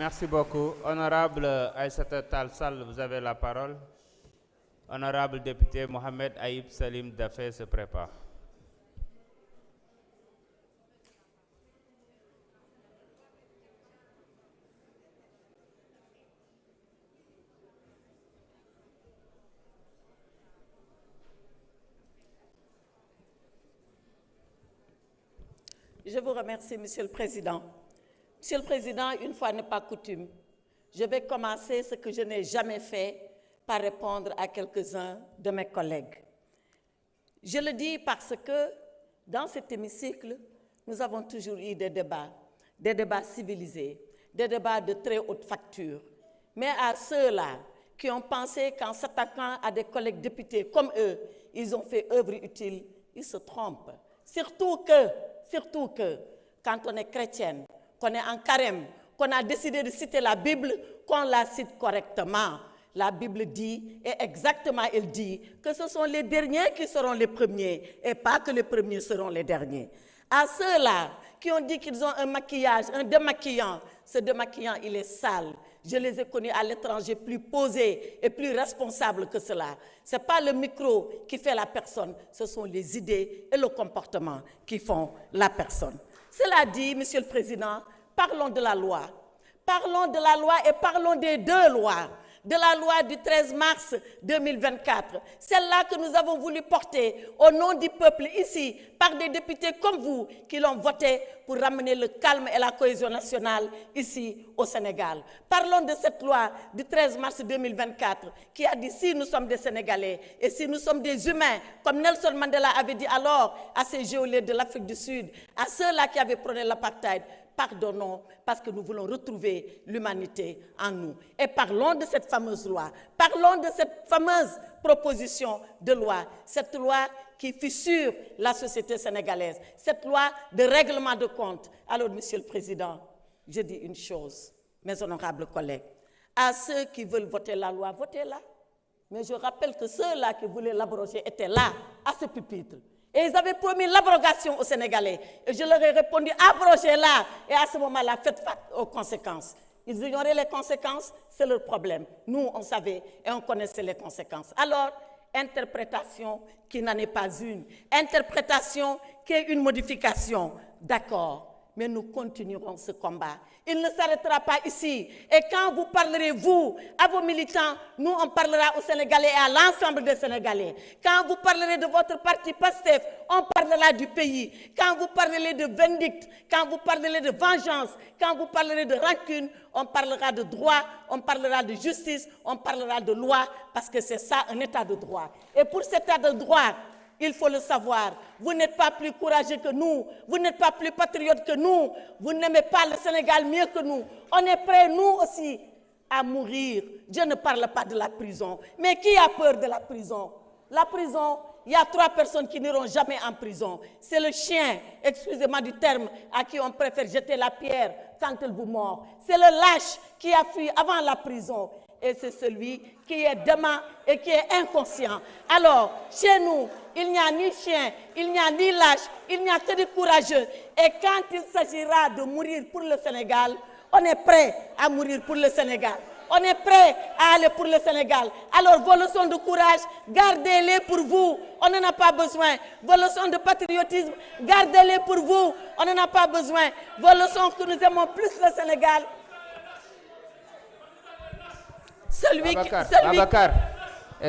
Merci beaucoup. Honorable Aïssata Tall Sall, vous avez la parole. Honorable député Mohamed Aïb Salim Dafé se prépare. Je vous remercie, Monsieur le Président. Monsieur le Président, une fois n'est pas coutume, je vais commencer ce que je n'ai jamais fait par répondre à quelques-uns de mes collègues. Je le dis parce que dans cet hémicycle, nous avons toujours eu des débats civilisés, des débats de très haute facture. Mais à ceux-là qui ont pensé qu'en s'attaquant à des collègues députés comme eux, ils ont fait œuvre utile, ils se trompent. Surtout que, quand on est chrétienne, qu'on est en carême, qu'on a décidé de citer la Bible, qu'on la cite correctement. La Bible dit, et exactement elle dit, que ce sont les derniers qui seront les premiers, et pas que les premiers seront les derniers. À ceux-là qui ont dit qu'ils ont un maquillage, un démaquillant, ce démaquillant, il est sale. Je les ai connus à l'étranger plus posés et plus responsables que cela. Ce n'est pas le micro qui fait la personne, ce sont les idées et le comportement qui font la personne. Cela dit, Monsieur le Président, parlons de la loi. Parlons de la loi et parlons des deux lois. De la loi du 13 mars 2024, celle-là que nous avons voulu porter au nom du peuple ici, par des députés comme vous qui l'ont votée pour ramener le calme et la cohésion nationale ici au Sénégal. Parlons de cette loi du 13 mars 2024 qui a dit si nous sommes des Sénégalais et si nous sommes des humains, comme Nelson Mandela avait dit alors à ces geôliers de l'Afrique du Sud, à ceux-là qui avaient prôné l'apartheid, pardonnons parce que nous voulons retrouver l'humanité en nous. Et parlons de cette fameuse loi, parlons de cette fameuse proposition de loi, cette loi qui fissure la société sénégalaise, cette loi de règlement de compte. Alors, Monsieur le Président, je dis une chose, mes honorables collègues, à ceux qui veulent voter la loi, votez-la. Mais je rappelle que ceux-là qui voulaient l'abroger étaient là, à ce pupitre. Et ils avaient promis l'abrogation aux Sénégalais. Et je leur ai répondu, abrogez-la. Et à ce moment-là, faites face aux conséquences. Ils ignoraient les conséquences, c'est leur problème. Nous, on savait et on connaissait les conséquences. Alors, interprétation qui n'en est pas une. Interprétation qui est une modification. D'accord. Mais nous continuerons ce combat. Il ne s'arrêtera pas ici. Et quand vous parlerez, vous, à vos militants, nous, on parlera aux Sénégalais et à l'ensemble des Sénégalais. Quand vous parlerez de votre parti PASTEF, on parlera du pays. Quand vous parlerez de vindicte, quand vous parlerez de vengeance, quand vous parlerez de rancune, on parlera de droit, on parlera de justice, on parlera de loi, parce que c'est ça, un état de droit. Et pour cet état de droit, il faut le savoir, vous n'êtes pas plus courageux que nous, vous n'êtes pas plus patriote que nous, vous n'aimez pas le Sénégal mieux que nous. On est prêts, nous aussi, à mourir. Je ne parle pas de la prison. Mais qui a peur de la prison? La prison, il y a 3 personnes qui n'iront jamais en prison. C'est le chien, excusez-moi du terme, à qui on préfère jeter la pierre quand il vous mord. C'est le lâche qui a fui avant la prison. Et c'est celui qui est dément et qui est inconscient. Alors, chez nous, il n'y a ni chien, il n'y a ni lâche, il n'y a que des courageux. Et quand il s'agira de mourir pour le Sénégal, on est prêt à mourir pour le Sénégal. On est prêt à aller pour le Sénégal. Alors, vos leçons de courage, gardez-les pour vous. On n'en a pas besoin. Vos leçons de patriotisme, gardez-les pour vous. On n'en a pas besoin. Vos leçons que nous aimons plus le Sénégal. Babacar,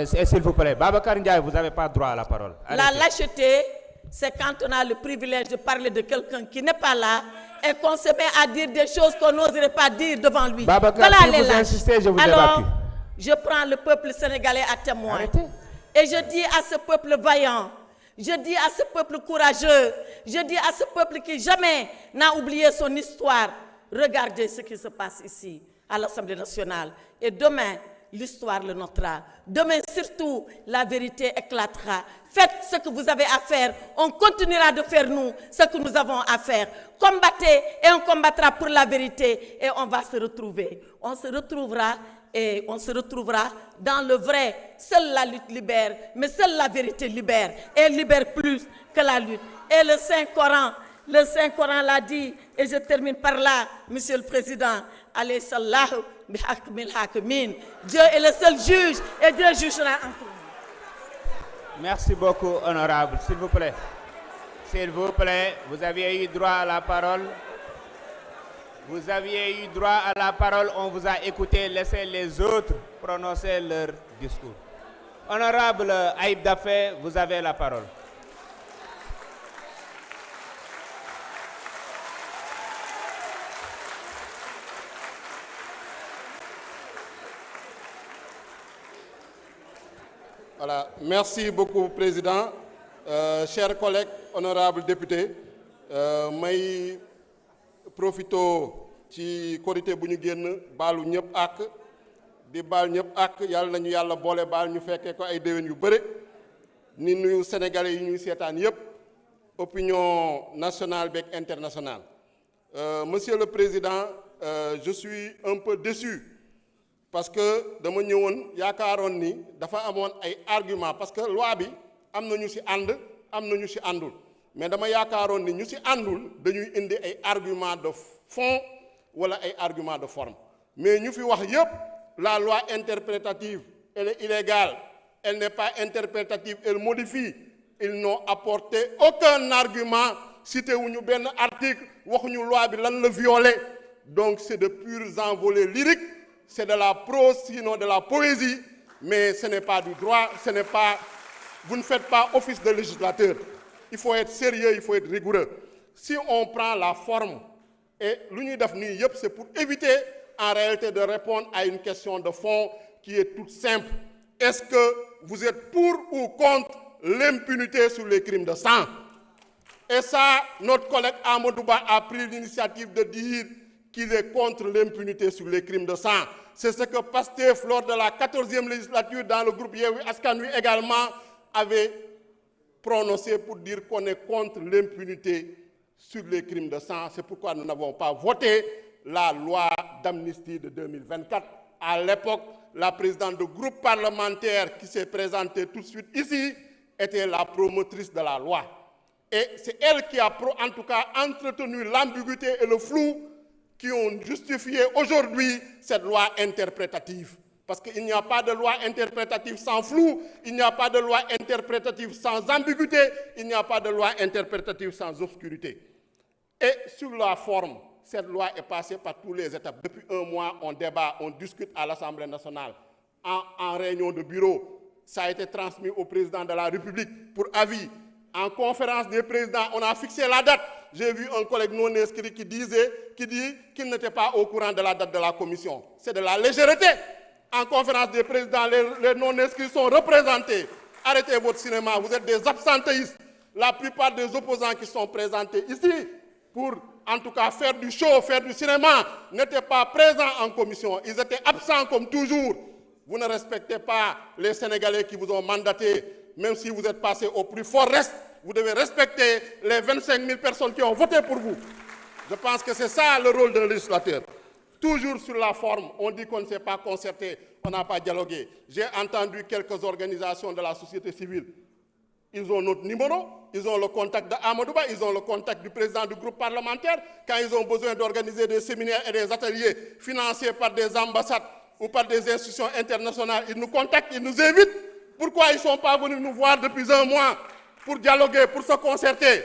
s'il vous plaît. Babacar Ndiaye, vous n'avez pas droit à la parole. Arrêtez. La lâcheté, c'est quand on a le privilège de parler de quelqu'un qui n'est pas là et qu'on se met à dire des choses qu'on n'oserait pas dire devant lui. Babacar, voilà si vous insistez, je vous évacue. Alors, je prends le peuple sénégalais à témoin. Arrêtez. Et je dis à ce peuple vaillant, je dis à ce peuple courageux, je dis à ce peuple qui jamais n'a oublié son histoire, regardez ce qui se passe ici, à l'Assemblée nationale. Et demain, l'histoire le notera. Demain, surtout, la vérité éclatera. Faites ce que vous avez à faire. On continuera de faire, nous, ce que nous avons à faire. Combattez et on combattra pour la vérité. Et on va se retrouver. On se retrouvera et on se retrouvera dans le vrai. Seule la lutte libère, mais seule la vérité libère. Et libère plus que la lutte. Et le Saint-Coran l'a dit, et je termine par là, Monsieur le Président, alayhi sallahu bihakmil hakimin. Dieu est le seul juge et Dieu jugera en tout. Merci beaucoup, honorable. S'il vous plaît. S'il vous plaît, vous aviez eu droit à la parole. Vous aviez eu droit à la parole, on vous a écouté, laissez les autres prononcer leur discours. Honorable Ayib Daffé, vous avez la parole. Voilà. Merci beaucoup, Président. Chers collègues, honorables députés, may profito ci korité bu ñu génn baalu ñëpp ak di baal ñëpp ak yàlla nañu yàlla boole baal ñu fekkee ko ay déwén yu bëre ni nuyu sénégalais yi ñuy seetaan yëpp opinion nationale beeg internationale. Monsieur le Président, je suis un peu déçu parce que dama ñëwoon yaakaaroon ni dafa amoon ay argument parce que loi bi am na ñu ci ànd am na ñu ci àndul mais dama yaakaaroon ni ñu ci àndul dañuy indi ay argument de fond wala ay argument de forme mais ñu fi wax yépp la loi interprétative elle est illégale, elle n'est pas interprétative, elle modifie. Ils n'ont apporté aucun argument, cité wuñu benn article waxuñu loi bi lan la violer. Donc c'est de purs envolées lyriques, c'est de la prose sinon de la poésie, mais ce n'est pas du droit, ce n'est pas, vous ne faites pas office de législateur. Il faut être sérieux, il faut être rigoureux. Si on prend la forme et l'union d'AFNI, c'est pour éviter en réalité de répondre à une question de fond qui est toute simple. Est-ce que vous êtes pour ou contre l'impunité sur les crimes de sang? Et ça, notre collègue Amadouba a pris l'initiative de dire qu'il est contre l'impunité sur les crimes de sang. C'est ce que Pastef, lors de la 14e législature, dans le groupe Yewwi Askan Wi également, avait prononcé pour dire qu'on est contre l'impunité sur les crimes de sang. C'est pourquoi nous n'avons pas voté la loi d'amnistie de 2024. À l'époque, la présidente du groupe parlementaire qui s'est présentée tout de suite ici était la promotrice de la loi. Et c'est elle qui a, en tout cas, entretenu l'ambiguïté et le flou qui ont justifié aujourd'hui cette loi interprétative. Parce qu'il n'y a pas de loi interprétative sans flou, il n'y a pas de loi interprétative sans ambiguïté, il n'y a pas de loi interprétative sans obscurité. Et sur la forme, cette loi est passée par toutes les étapes. Depuis un mois, on débat, on discute à l'Assemblée nationale, en réunion de bureau. Ça a été transmis au président de la République pour avis. En conférence des présidents, on a fixé la date. J'ai vu un collègue non inscrit qui dit qu'il n'était pas au courant de la date de la commission. C'est de la légèreté. En conférence des présidents, les non-inscrits sont représentés. Arrêtez votre cinéma, vous êtes des absentéistes. La plupart des opposants qui sont présentés ici, pour en tout cas faire du show, faire du cinéma, n'étaient pas présents en commission. Ils étaient absents comme toujours. Vous ne respectez pas les Sénégalais qui vous ont mandaté, même si vous êtes passé au plus fort reste. Vous devez respecter les 25 000 personnes qui ont voté pour vous. Je pense que c'est ça le rôle d'un législateur. Toujours sur la forme, on dit qu'on ne s'est pas concerté, on n'a pas dialogué. J'ai entendu quelques organisations de la société civile. Ils ont notre numéro, ils ont le contact d'Amadouba, ils ont le contact du président du groupe parlementaire. Quand ils ont besoin d'organiser des séminaires et des ateliers financés par des ambassades ou par des institutions internationales, ils nous contactent, ils nous invitent. Pourquoi ils ne sont pas venus nous voir depuis un mois pour dialoguer, pour se concerter?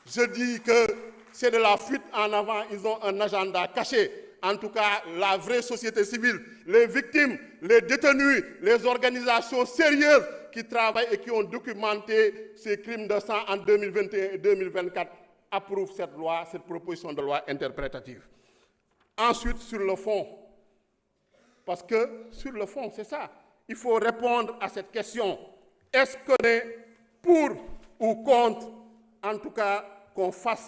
Je dis que c'est de la fuite en avant, ils ont un agenda caché. En tout cas, la vraie société civile, les victimes, les détenus, les organisations sérieuses qui travaillent et qui ont documenté ces crimes de sang en 2021 et 2024 approuvent cette loi, cette proposition de loi interprétative. Ensuite, sur le fond, parce que sur le fond, c'est ça, il faut répondre à cette question. Est-ce qu'on est pour ou contre, en tout cas, qu'on fasse